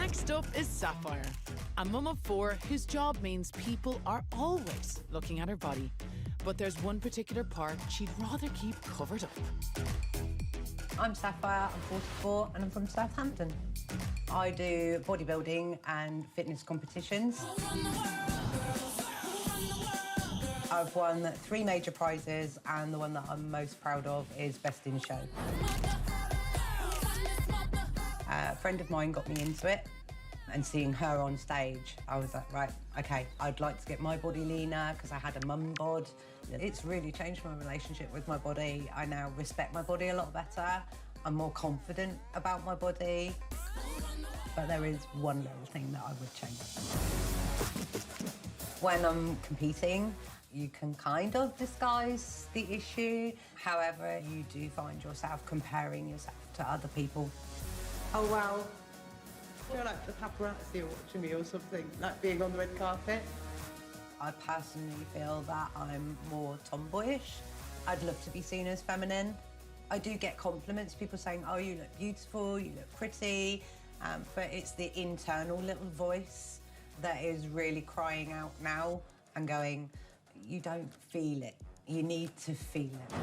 Next up is Sapphire, a mum of 4 whose job means people are always looking at her body. But there's one particular part she'd rather keep covered up. I'm Sapphire, I'm 44 and I'm from Southampton. I do bodybuilding and fitness competitions. I've won 3 major prizes and the one that I'm most proud of is Best in Show. A friend of mine got me into it and seeing her on stage, I was like, right, okay, I'd like to get my body leaner because I had a mum bod. It's really changed my relationship with my body. I now respect my body a lot better. I'm more confident about my body. But there is one little thing that I would change. When I'm competing, you can kind of disguise the issue. However, you do find yourself comparing yourself to other people. Oh, wow. I feel like the paparazzi are watching me or something, like being on the red carpet. I personally feel that I'm more tomboyish. I'd love to be seen as feminine. I do get compliments, people saying, oh, you look beautiful, you look pretty, but it's the internal little voice that is really crying out now and going, you don't feel it, you need to feel it.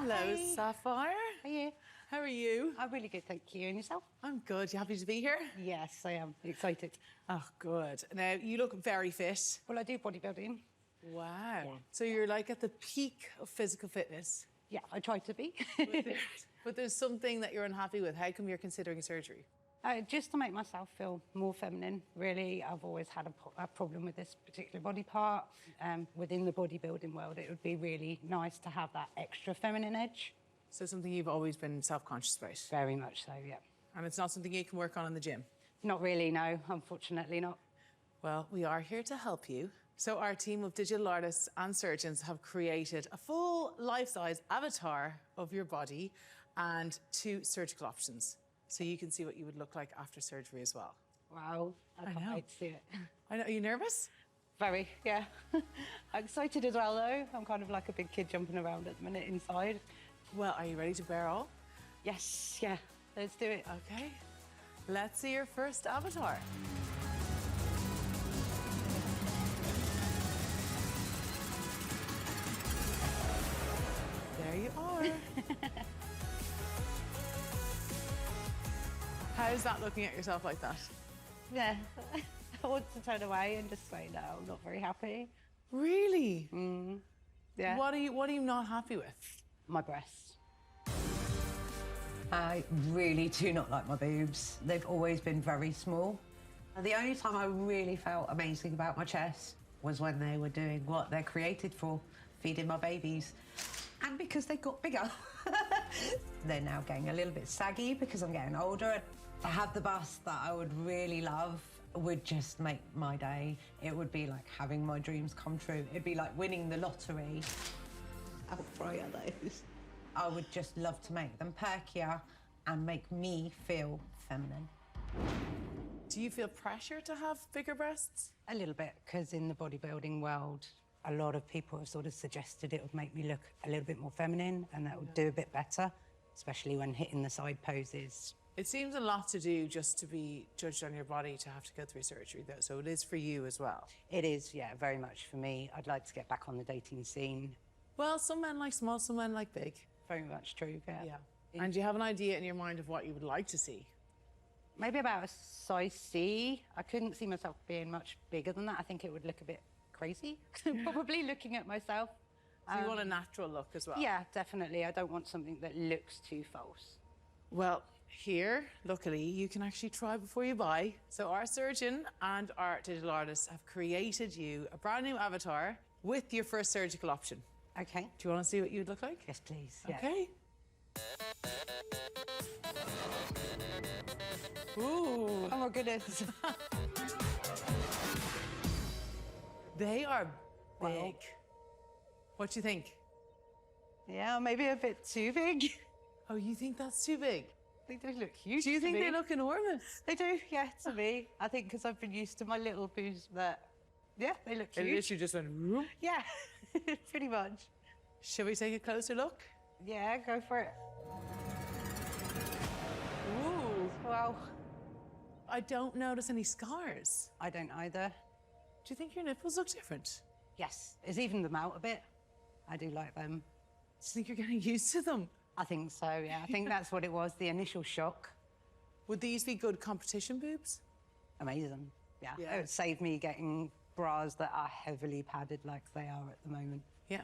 Hello, Sapphire. How are you? How are you? I'm really good, thank you. And yourself? I'm good. You happy to be here? Yes, I am. Excited. Oh, good. Now, you look very fit. Well, I do bodybuilding. Wow. Yeah. So you're like at the peak of physical fitness. Yeah, I try to be. But there's something that you're unhappy with. How come you're considering surgery? Just to make myself feel more feminine, really. I've always had a problem with this particular body part. Within the bodybuilding world, it would be really nice to have that extra feminine edge. So something you've always been self-conscious about? Very much so, yeah. And it's not something you can work on in the gym? Not really, no. Unfortunately not. Well, we are here to help you. So our team of digital artists and surgeons have created a full life-size avatar of your body and 2 surgical options. So you can see what you would look like after surgery as well. Wow, I can't wait to see it. I know. Are you nervous? Very, yeah. I'm excited as well, though. I'm kind of like a big kid jumping around at the minute inside. Well, are you ready to bear all? Yes, yeah. Let's do it. Okay. Let's see your first avatar. There you are. How's that looking at yourself like that? Yeah. I want to turn away and just say, no, I'm not very happy. Really? Yeah. What are you not happy with? My breasts. I really do not like my boobs. They've always been very small. The only time I really felt amazing about my chest was when they were doing what they're created for, feeding my babies. And because they got bigger. They're now getting a little bit saggy because I'm getting older. To have the bust that I would really love would just make my day. It would be like having my dreams come true. It'd be like winning the lottery. How bright are those? I would just love to make them perkier and make me feel feminine. Do you feel pressure to have bigger breasts? A little bit, because in the bodybuilding world, a lot of people have sort of suggested it would make me look a little bit more feminine and that would do a bit better, especially when hitting the side poses. It seems a lot to do just to be judged on your body to have to go through surgery, though, so it is for you as well. It is, yeah, very much for me. I'd like to get back on the dating scene. Well, some men like small, some men like big. Very much true, yeah. Yeah. And do you have an idea in your mind of what you would like to see? Maybe about a size C. I couldn't see myself being much bigger than that. I think it would look a bit crazy, probably looking at myself. So you want a natural look as well? Yeah, definitely. I don't want something that looks too false. Well, here, luckily, you can actually try before you buy. So our surgeon and our digital artist have created you a brand new avatar with your first surgical option. Okay. Do you want to see what you'd look like? Yes, please. Yeah. Okay. Ooh. Oh, my goodness. They are big. Wow. What do you think? Yeah, maybe a bit too big. Oh, you think that's too big? They do look huge. Do you think to me. they look enormous? They do, yeah, to me. I think because I've been used to my little boobs that, yeah, they look It huge. literally just went, whoop. Yeah, pretty much. Shall we take a closer look? Yeah, go for it. Ooh, Well, I don't notice any scars. I don't either. Do you think your nipples look different? Yes, it's evened them out a bit. I do like them. Do you think you're getting used to them? I think so, yeah. I think that's what it was, the initial shock. Would these be good competition boobs? Amazing, yeah. Yeah. It would save me getting bras that are heavily padded like they are at the moment. Yeah.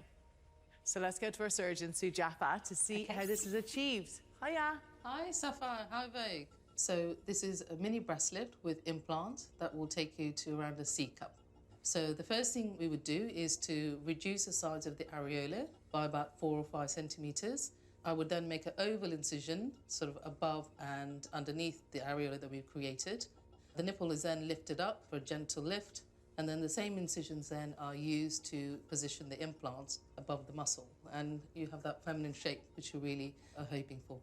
So let's go to our surgeon, Sujatha, to see how this is achieved. Hiya. Hi, Sapphire. Hi, Vogue. So this is a mini breast lift with implant that will take you to around a C cup. So the first thing we would do is to reduce the size of the areola by about 4 or 5 centimeters. I would then make an oval incision sort of above and underneath the areola that we've created. The nipple is then lifted up for a gentle lift, and then the same incisions then are used to position the implants above the muscle, and you have that feminine shape which you really are hoping for.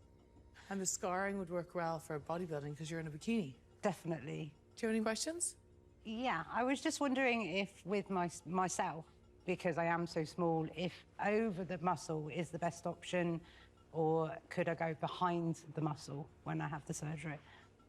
And the scarring would work well for bodybuilding because you're in a bikini. Definitely. Do you have any questions? Yeah, I was just wondering if with myself, because I am so small, if over the muscle is the best option, or could I go behind the muscle when I have the surgery?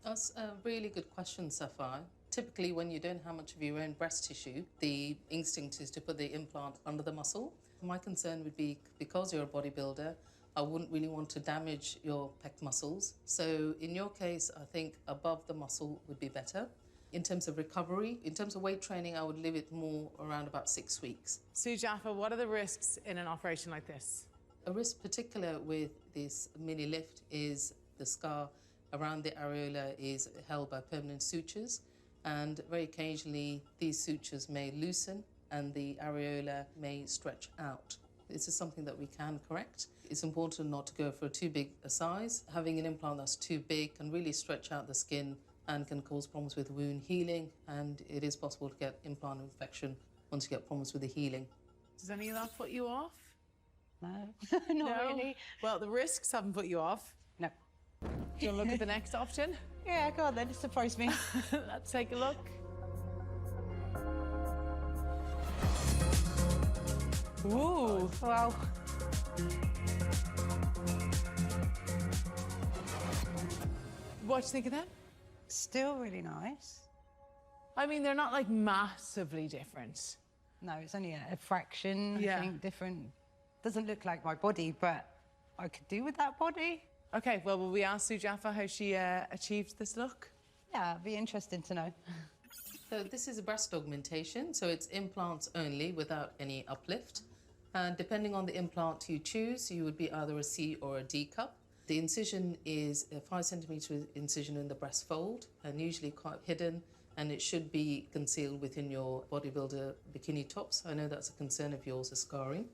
That's a really good question, Sapphire. Typically, when you don't have much of your own breast tissue, the instinct is to put the implant under the muscle. My concern would be, because you're a bodybuilder, I wouldn't really want to damage your pec muscles. So in your case, I think above the muscle would be better. In terms of recovery, in terms of weight training, I would leave it more around about 6 weeks. Sujatha, what are the risks in an operation like this? A risk particular with this mini lift is the scar around the areola is held by permanent sutures, and very occasionally these sutures may loosen and the areola may stretch out. This is something that we can correct. It's important not to go for too big a size. Having an implant that's too big can really stretch out the skin and can cause problems with wound healing, and it is possible to get implant infection once you get problems with the healing. Does any of that put you off? No, not really. Well, the risks haven't put you off. No. Do you want to look at the next option? Yeah, go on then, surprise me. Let's take a look. Ooh. Wow. What do you think of them? Still really nice. I mean, they're not like massively different. No, it's only a fraction, Yeah. I think, different. Doesn't look like my body, but I could do with that body. Okay, well, will we ask Sujatha how she achieved this look? Yeah, it'd be interesting to know. So this is a breast augmentation, so it's implants only without any uplift. And depending on the implant you choose, you would be either a C or a D cup. The incision is a 5 centimeter incision in the breast fold, and usually quite hidden, and it should be concealed within your bodybuilder bikini tops. I know that's a concern of yours, the scarring.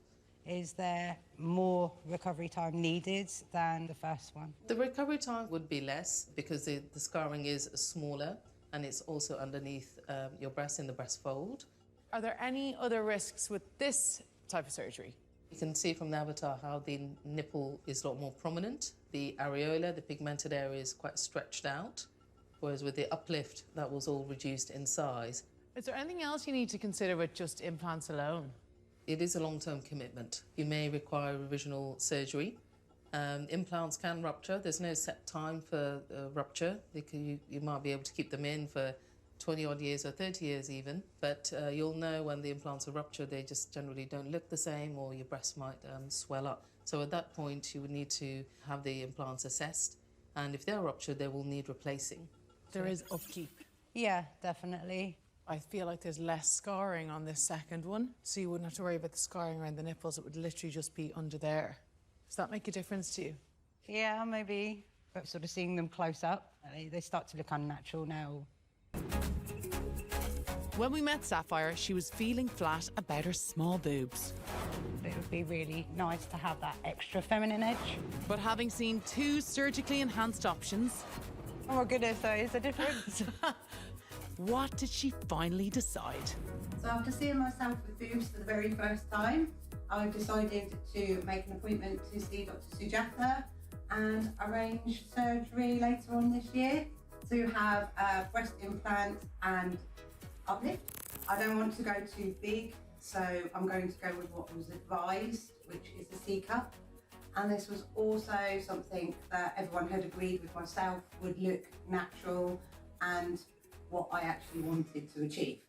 Is there more recovery time needed than the first one? The recovery time would be less because the scarring is smaller, and it's also underneath your breast in the breast fold. Are there any other risks with this type of surgery? You can see from the avatar how the nipple is a lot more prominent. The areola, the pigmented area, is quite stretched out, whereas with the uplift, that was all reduced in size. Is there anything else you need to consider with just implants alone? It is a long-term commitment. You may require revisional surgery. Implants can rupture. There's no set time for rupture. You might be able to keep them in for 20-odd years or 30 years even, but you'll know when the implants are ruptured, they just generally don't look the same, or your breast might swell up. So at that point, you would need to have the implants assessed, and if they're ruptured, they will need replacing. There is upkeep. Yeah, definitely. I feel like there's less scarring on this second one, so you wouldn't have to worry about the scarring around the nipples. It would literally just be under there. Does that make a difference to you? Yeah, maybe. But sort of seeing them close up, they start to look unnatural now. When we met Sapphire, she was feeling flat about her small boobs. It would be really nice to have that extra feminine edge. But having seen 2 surgically enhanced options, Oh my goodness, there is a difference. what did she finally decide? So after seeing myself with boobs for the very first time, I decided to make an appointment to see Dr. Sujatha and arrange surgery later on this year to have a breast implant and uplift. I don't want to go too big, So I'm going to go with what was advised, which is the C cup. And this was also something that everyone had agreed with myself would look natural and what I actually wanted to achieve.